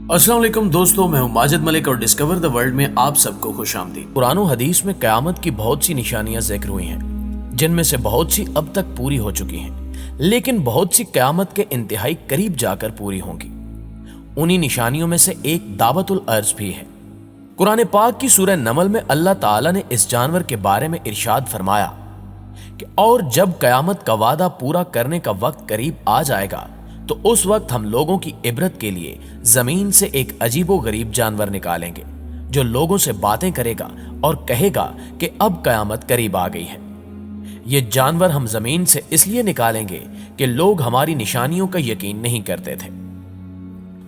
अस्सलाम वालेकुम दोस्तों, मैं हूं माजिद मलिक और डिस्कवर द वर्ल्ड में आप सबको खुश आमदीद। कुरान और हदीस में क़यामत की बहुत सी निशानियां जिक्र हुई हैं, जिनमें से बहुत सी अब तक पूरी हो चुकी हैं, लेकिन बहुत सी क़यामत के इंतहाई करीब जाकर पूरी होंगी। उन्हीं निशानियों में से एक दावतुल अर्ज भी है। कुरान पाक की सूरह नमल में अल्लाह ताला ने इस जानवर के बारे में इरशाद फरमाया कि और जब क़यामत का वादा पूरा करने का वक्त करीब आ जाएगा तो उस वक्त हम लोगों की इबरत के लिए जमीन से एक अजीबो गरीब जानवर निकालेंगे जो लोगों से बातें करेगा और कहेगा कि अब क़यामत करीब आ गई है। ये जानवर हम जमीन से इसलिए निकालेंगे कि लोग हमारी निशानियों का यकीन नहीं करते थे।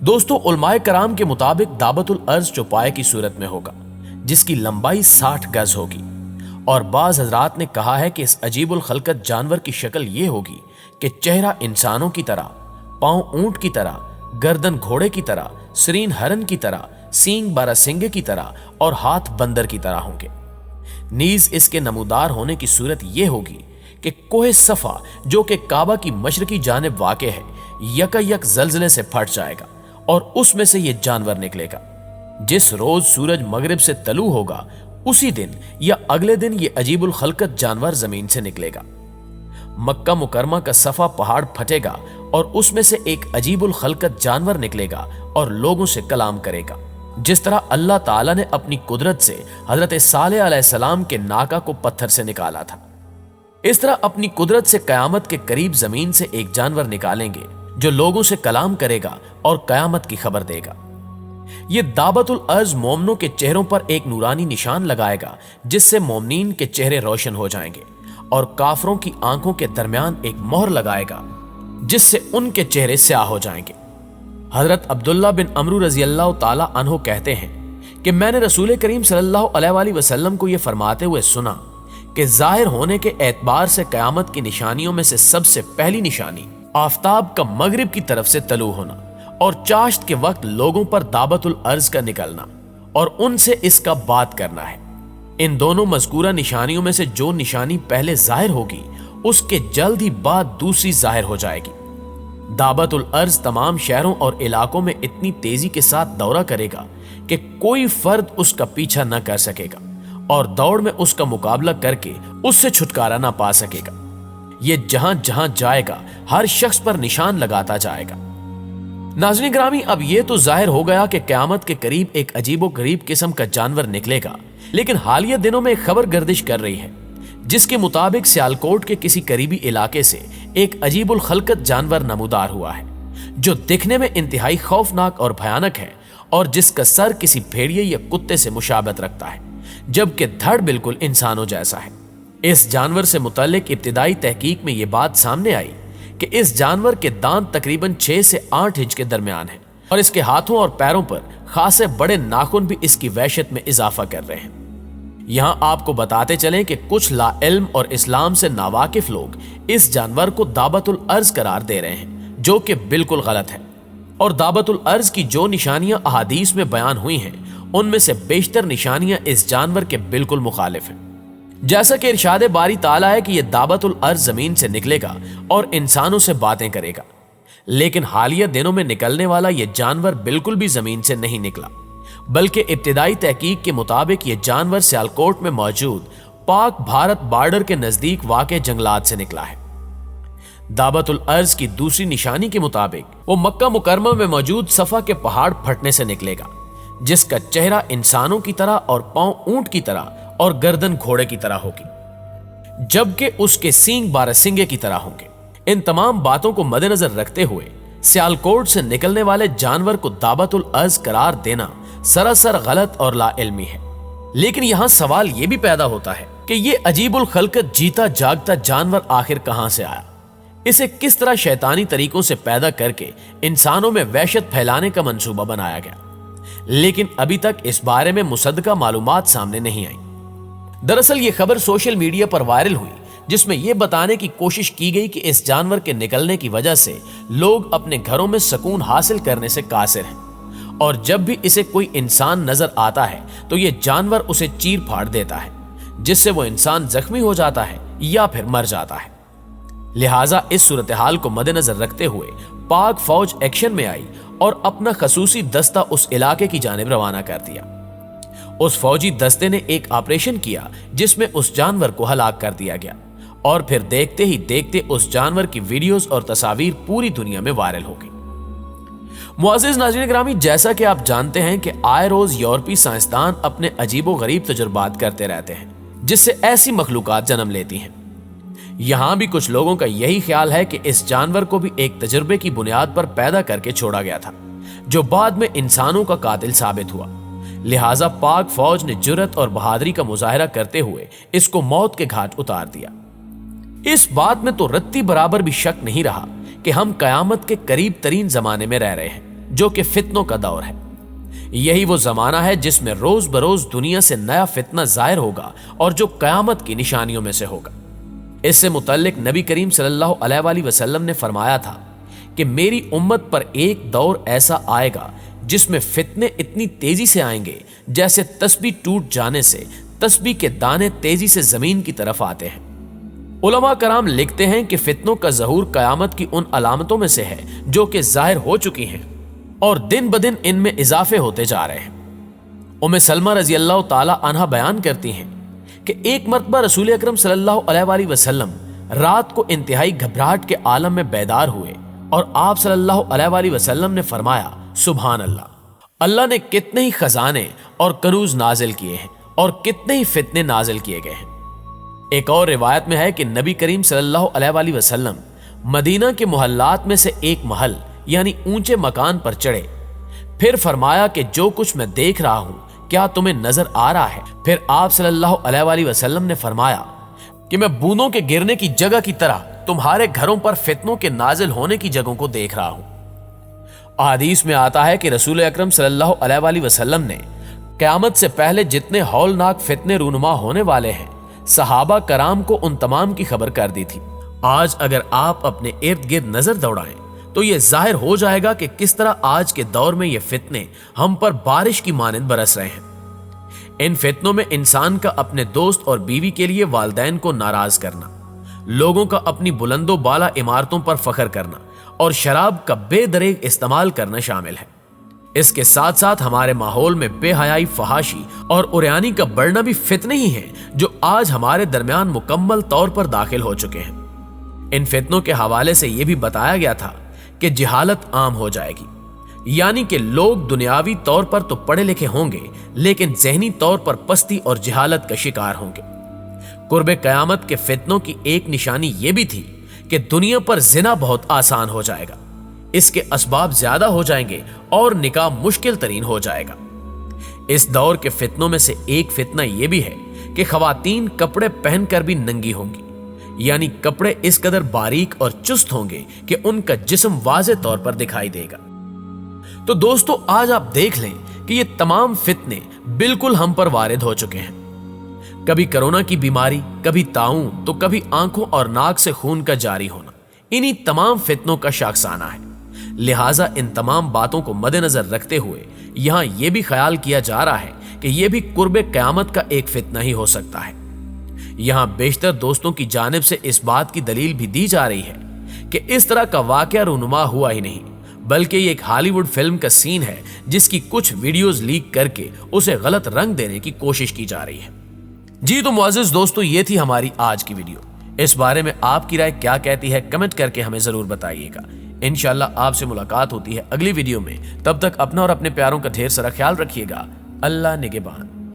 दोस्तों, उलमाए कराम के मुताबिक दावतुल अर्ज चौपाए की सूरत में होगा, जिसकी लंबाई 60 गज होगी, और बाज हजरात ने कहा है कि इस अजीबुल खलकत जानवर की शक्ल ये होगी कि चेहरा इंसानों की तरह, पांव ऊंट की तरह, गर्दन घोड़े की तरह, सरीन हरन की तरह, सींग बारहसिंगे की तरह और हाथ बंदर की तरह होंगे। नीज इसके नमूदार होने की सूरत यह होगी कि कोहे सफा जो कि काबा की मशरकी जानिब वाक़े है, यकायक जलजले से फट जाएगा और उसमें से यह जानवर निकलेगा। जिस रोज सूरज मगरिब से तलू होगा उसी दिन या अगले दिन यह अजीबुल खलकत जानवर जमीन से निकलेगा। मक्का मुकरमा का सफा पहाड़ फटेगा और उसमें से एक अजीबुल खलकत जानवर निकलेगा और लोगों से कलाम करेगा, जिस तरह अल्लाह ताला ने अपनी कुदरत से हजरत सालेह अलैहिस्सलाम के नाका को पत्थर से निकाला था। इस तरह अपनी कुदरत से कयामत के करीब जमीन से एक जानवर निकालेंगे जो लोगों से कलाम करेगा और कयामत की खबर देगा। ये दावतुल अर्ज मोमनों के चेहरों पर एक नूरानी निशान लगाएगा, जिससे मोमनीन के चेहरे रोशन हो जाएंगे, और काफरों की आंखों के दरमियान एक मोहर लगाएगा जिससे उनके चेहरे स्याह हो जाएंगे। हजरत अब्दुल्ला बिन अमरू रजी अल्लाह ताला अन्हो कहते हैं कि मैंने रसूल करीम सल्लल्लाहु अलैहि वसल्लम को यह फरमाते हुए सुना कि जाहिर होने के एतबार से कयामत की निशानियों में से सबसे पहली निशानी आफताब का मगरिब की तरफ से तलू होना और चाश्त के वक्त लोगों पर दावतुल अर्ज का निकलना और उनसे इसका बात करना है। इन दोनों मज़कूरा निशानियों में से जो निशानी पहले जाहिर होगी उसके जल्द ही बाद दूसरी जाहिर हो जाएगी। दावतुल अर्ज तमाम शहरों और इलाकों में इतनी तेजी के साथ दौरा करेगा कि कोई फर्द उसका पीछा न कर सकेगा और दौड़ में उसका मुकाबला करके उससे छुटकारा ना पा सकेगा। यह जहां जहां जाएगा हर शख्स पर निशान लगाता जाएगा। नाज़रीन ग्रामी, अब यह तो जाहिर हो गया कि क़यामत के करीब एक अजीबो गरीब किस्म का जानवर निकलेगा, लेकिन हालिया दिनों में एक खबर गर्दिश कर रही है जिसके मुताबिक सियालकोट के किसी करीबी इलाके से एक अजीबुल खलकत जानवर नमूदार हुआ है जो दिखने में इंतहाई खौफनाक और भयानक है और जिसका सर किसी भेड़िए या कुत्ते से मुशाबत रखता है, जबकि धड़ बिल्कुल इंसानों जैसा है। इस जानवर से मुतल्लिक इब्तिदाई तहकीक में यह बात सामने आई कि इस जानवर के दांत तकरीबन 6 से 8 इंच के दरमियान है और इसके हाथों और पैरों पर खासे बड़े नाखून भी इसकी वहशत में इजाफा कर रहे हैं। यहां आपको बताते चलें कि कुछ लाइल्म और इस्लाम से नावाकिफ लोग इस जानवर को दावतुल अर्ज करार दे रहे हैं, जो कि बिल्कुल गलत है, और दावतुल अर्ज की जो निशानियां अहादीस में बयान हुई हैं उनमें से बेशतर निशानियां इस जानवर के बिल्कुल मुखालिफ हैं। जैसा कि इरशाद बारी ताला है कि यह दावतुल अर्ज जमीन से निकलेगा और इंसानों से बातें करेगा, लेकिन हालिया दिनों में निकलने वाला यह जानवर बिल्कुल भी जमीन से नहीं निकला, बल्कि इब्तिदाई तहकीक के मुताबिक यह जानवर सियालकोट में मौजूद पाक भारत बॉर्डर के नजदीक वाक़े जंगलात से निकला है। दावतुल अर्ज की दूसरी निशानी के मुताबिक वो मक्का मुकरमा में मौजूद सफा के पहाड़ फटने से निकलेगा, जिसका चेहरा इंसानों की तरह और पांव ऊंट की तरह और गर्दन घोड़े की तरह होगी, जबकि उसके सींग बारहसिंगे की तरह होंगे। इन तमाम बातों को मद्देनजर रखते हुए सियालकोट से निकलने वाले जानवर को दावतुल अर्ज करार देना सरासर गलत और लाइल्मी है। लेकिन यहां सवाल यह भी पैदा होता है कि यह अजीबुल खलकत जीता जागता जानवर आखिर कहां से आया, इसे किस तरह शैतानी तरीकों से पैदा करके इंसानों में वहशत फैलाने का मंसूबा बनाया गया, लेकिन अभी तक इस बारे में मुसद्दका मालूमात सामने नहीं आई। दरअसल ये खबर सोशल मीडिया पर वायरल हुई, जिसमें यह बताने की कोशिश की गई कि इस जानवर के निकलने की वजह से लोग अपने घरों में सुकून हासिल करने से कासिर हैं, और जब भी इसे कोई इंसान नजर आता है तो यह जानवर उसे चीर फाड़ देता है, जिससे वो इंसान जख्मी हो जाता है या फिर मर जाता है। लिहाजा इस सूरत हाल को मद्देनजर रखते हुए पाक फौज एक्शन में आई और अपना खसूसी दस्ता उस इलाके की जानिब रवाना कर दिया। उस फौजी दस्ते ने एक ऑपरेशन किया जिसमें उस जानवर को हलाक कर दिया गया और फिर देखते ही देखते उस जानवर की वीडियोस और तस्वीर पूरी दुनिया में वायरल हो गई। मुअज़्ज़िज़ नाज़रीन गिरामी, जैसा कि आप जानते हैं कि आए रोज यूरोपीय साइंसदान अपने अजीबो गरीब तजुर्बात करते रहते हैं जिससे ऐसी मखलूकात जन्म लेती हैं। यहां भी कुछ लोगों का यही ख्याल है कि इस जानवर को भी एक तजुर्बे की बुनियाद पर पैदा करके छोड़ा गया था जो बाद में इंसानों का कातिल साबित हुआ। लिहाजा पाक फौज ने जुर्रत और बहादुरी का मुजाहरा करते हुए इसको मौत के घाट उतार दिया। इस बात में तो रत्ती बराबर भी शक नहीं रहा कि हम कयामत के करीब तरीन जमाने में रह रहे हैं जो कि फितनों का दौर है। यही वो जमाना है जिसमें रोज बरोज दुनिया से नया फितना जाहिर होगा और जो कयामत की निशानियों में से होगा। इससे मुतल्लिक नबी करीम सल्लल्लाहु अलैहि वसल्लम ने फरमाया था कि मेरी उम्मत पर एक दौर ऐसा आएगा जिसमें फितने इतनी तेजी से आएंगे जैसे तस्बीह टूट जाने से तस्बीह के दाने तेजी से जमीन की तरफ आते हैं। उलमा कराम लिखते हैं कि फितनों का ज़हूर कयामत की उन अलामतों में से है जो कि जाहिर हो चुकी हैं और दिन ब दिन इनमें इजाफे होते जा रहे हैं। उम्मे सलमा रजी अल्लाह ताला अन्हा बयान करती हैं कि एक मर्तबा रसूल अकरम सल्लल्लाहु अलैहि वसल्लम रात को इंतहाई घबराहट के आलम में बेदार हुए और आप सल्लल्लाहु अलैहि वसल्लम ने फरमाया, सुभान अल्लाह, अल्लाह ने कितने ही खजाने और कनूज नाजिल किए हैं और कितने ही फितने नाजिल किए गए हैं। एक और रिवायत में है कि नबी करीम सल्लल्लाहु अलैहि वसल्लम मदीना के मोहल्लात में से एक महल यानी ऊंचे मकान पर चढ़े। फिर फरमाया कि जो कुछ मैं देख रहा हूं क्या तुम्हें नजर आ रहा है? फिर आप सल्लल्लाहु अलैहि वसल्लम ने फरमाया कि मैं बूंदों के गिरने की जगह की तरह तुम्हारे घरों पर फितनों के नाजिल होने की जगहों को देख रहा हूं। हदीस में आता है कि रसूल अकरम सल्लल्लाहु अलैहि वसल्लम ने क़यामत से पहले जितने हौलनाक फितने रूनुमा होने वाले हैं सहाबा कराम को उन तमाम की खबर कर दी थी। आज अगर आप अपने इर्द गिर्द नजर दौड़ाएं तो यह जाहिर हो जाएगा कि किस तरह आज के दौर में ये फितने हम पर बारिश की मानंद बरस रहे हैं। इन फितनों में इंसान का अपने दोस्त और बीवी के लिए वालिदैन को नाराज करना, लोगों का अपनी बुलंदो बाला इमारतों पर फख्र करना और शराब का बेदरेग इस्तेमाल करना शामिल है। इसके साथ साथ हमारे माहौल में बेहयाई, फहाशी और उर्यानी का बढ़ना भी फितने ही हैं जो आज हमारे दरमियान मुकम्मल तौर पर दाखिल हो चुके हैं। इन फितनों के हवाले से यह भी बताया गया था कि जिहालत आम हो जाएगी, यानी कि लोग दुनियावी तौर पर तो पढ़े लिखे होंगे लेकिन ज़हनी तौर पर पस्ती और जिहालत का शिकार होंगे। कुर्बे कयामत के फितनों की एक निशानी यह भी थी कि दुनिया पर जिना बहुत आसान हो जाएगा, इसके असबाब ज्यादा हो जाएंगे और निकाह मुश्किल तरीन हो जाएगा। इस दौर के फितनों में से एक फितना यह भी है कि खवातीन कपड़े पहनकर भी नंगी होंगी, यानी कपड़े इस कदर बारीक और चुस्त होंगे कि उनका जिस्म वाज़े तौर पर दिखाई देगा। तो दोस्तों, आज आप देख लें कि ये तमाम फितने बिल्कुल हम पर वारिद हो चुके हैं। कभी कोरोना की बीमारी, कभी ताउन, तो कभी आंखों और नाक से खून का जारी होना, इन्हीं तमाम फितनों का शाखसाना है। लिहाजा इन तमाम बातों को मद्देनजर रखते हुए यहां यह भी ख्याल किया जा रहा है कि यह भी कुर्बे कयामत का एक फितना ही हो सकता है। यहां बेशतर दोस्तों की जानिब से इस बात की दलील भी दी जा रही है कि इस तरह का वाकया रूनुमा हुआ ही नहीं, बल्कि ये एक हॉलीवुड फिल्म का सीन है जिसकी कुछ वीडियोस लीक करके उसे गलत रंग देने की कोशिश की जा रही है। जी तो मुअज़्ज़िज़ दोस्तों, ये थी हमारी आज की वीडियो। इस बारे में आपकी राय क्या कहती है कमेंट करके हमें जरूर बताइएगा। इंशाल्लाह आपसे मुलाकात होती है अगली वीडियो में। तब तक अपना और अपने प्यारों का ढेर सारा ख्याल रखिएगा। अल्लाह निगहबान।